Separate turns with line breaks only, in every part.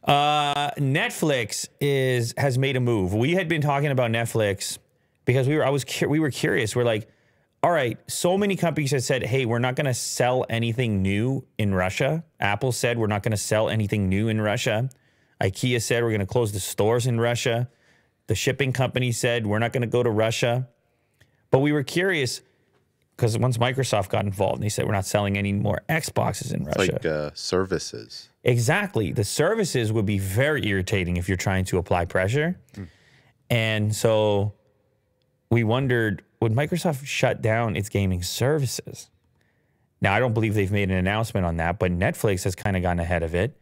Netflix has made a move. We had been talking about Netflix because we were curious. We're like, all right, so many companies have said, hey, we're not going to sell anything new in Russia. Apple said we're not going to sell anything new in Russia. IKEA said we're going to close the stores in Russia. The shipping company said we're not going to go to Russia. But we were curious because once Microsoft got involved, they said we're not selling any more Xboxes in Russia.
Like services.
Exactly. The services would be very irritating if you're trying to apply pressure. And so we wondered, would Microsoft shut down its gaming services? Now, I don't believe they've made an announcement on that, but Netflix has kind of gotten ahead of it.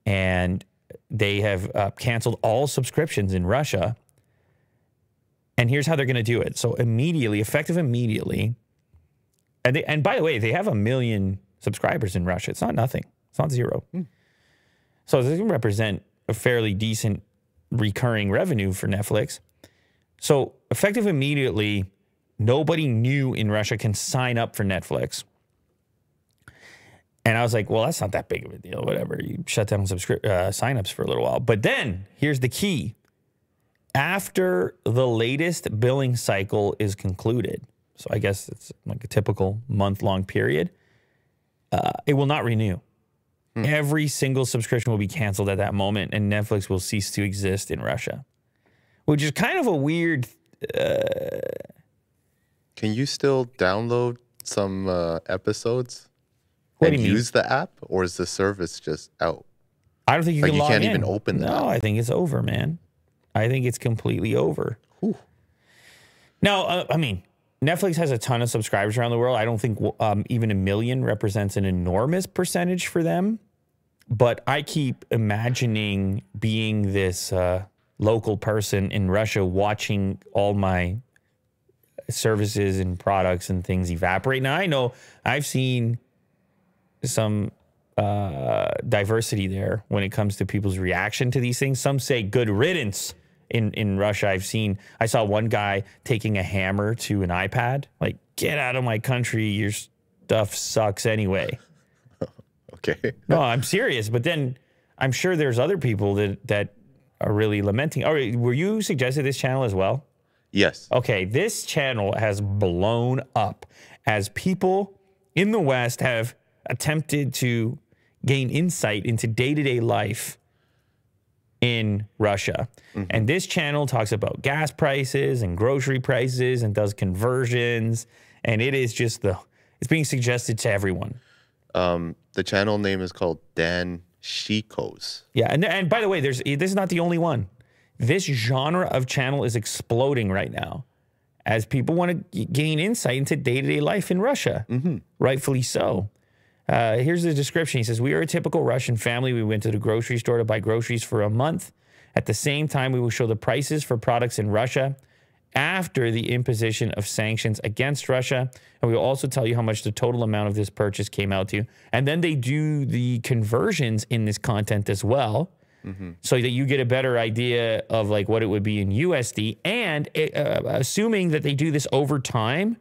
And they have canceled all subscriptions in Russia. And here's how they're going to do it. So immediately, effective immediately. And by the way, they have 1 million subscribers in Russia. It's not nothing. It's not zero. So this can represent a fairly decent recurring revenue for Netflix. So effective immediately, nobody new in Russia can sign up for Netflix. And I was like, well, that's not that big of a deal. Whatever. You shut down signups for a little while. But then here's the key. After the latest billing cycle is concluded, so I guess it's like a typical month-long period, it will not renew. Every single subscription will be canceled at that moment, and Netflix will cease to exist in Russia, which is kind of a weird...
Can you still download some episodes
and
use the app, or is the service just out?
I don't think you can log in.
You can't even open that.
No, I think it's over, man. I think it's completely over.
Whew.
Now, I mean, Netflix has a ton of subscribers around the world. I don't think even 1 million represents an enormous percentage for them. But I keep imagining being this local person in Russia watching all my services and products and things evaporate. Now, I know I've seen some diversity there when it comes to people's reaction to these things. Some say good riddance in Russia. I saw one guy taking a hammer to an iPad, like, get out of my country, your stuff sucks anyway.
Okay.
No, I'm serious. But then I'm sure there's other people that are really lamenting. All right, were you suggested this channel as well?
Yes.
Okay, this channel has blown up as people in the West have attempted to gain insight into day-to-day life in Russia. And this channel talks about gas prices and grocery prices and does conversions. And it is just it's being suggested to everyone.
The channel name is called Dan Shikos.
Yeah, and by the way, this is not the only one. This genre of channel is exploding right now as people want to gain insight into day-to-day life in Russia. Rightfully so. Here's the description. He says, we are a typical Russian family. We went to the grocery store to buy groceries for a month. At the same time, we will show the prices for products in Russia after the imposition of sanctions against Russia. And we will also tell you how much the total amount of this purchase came out to. And then they do the conversions in this content as well, so that you get a better idea of like what it would be in USD. And assuming that they do this over time,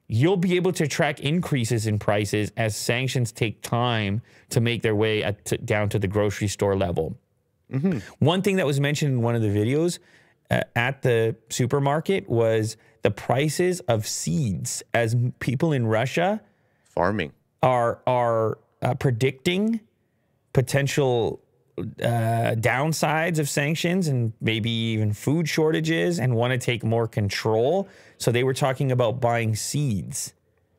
you'll be able to track increases in prices as sanctions take time to make their way down to the grocery store level. One thing that was mentioned in one of the videos at the supermarket was the prices of seeds, as people in Russia
farming
are predicting potential downsides of sanctions and maybe even food shortages and want to take more control. So they were talking about buying seeds.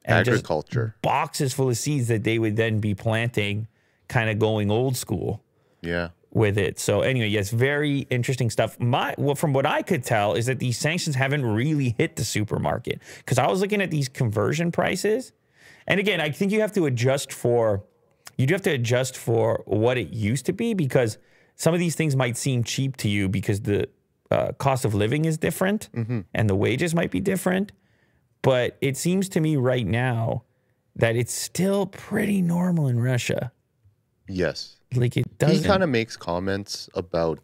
And
agriculture.
Boxes full of seeds that they would then be planting, kind of going old school.
Yeah.
With it. So anyway, yes, very interesting stuff. Well, from what I could tell is that these sanctions haven't really hit the supermarket, because I was looking at these conversion prices. And again, I think you have to adjust for what it used to be, because some of these things might seem cheap to you because the cost of living is different and the wages might be different. But it seems to me right now that it's still pretty normal in Russia.
Yes.
Like it doesn't.
He kind of makes comments about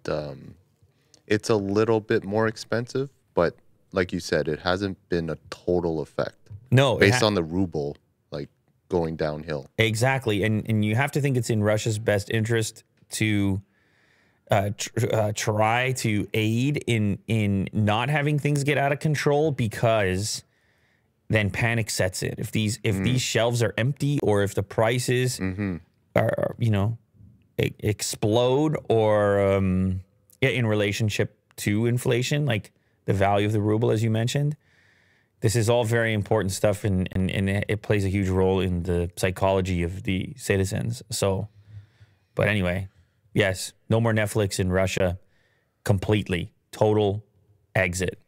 it's a little bit more expensive, but like you said, it hasn't been a total effect.
No.
Based on the ruble, like, going downhill.
Exactly. And you have to think it's in Russia's best interest to try to aid in not having things get out of control, because then panic sets in. If these shelves are empty, or if the prices are, you know, explode, or in relationship to inflation, like the value of the ruble, as you mentioned. This is all very important stuff, and it plays a huge role in the psychology of the citizens. So, but anyway, yes, no more Netflix in Russia. Completely. Total exit.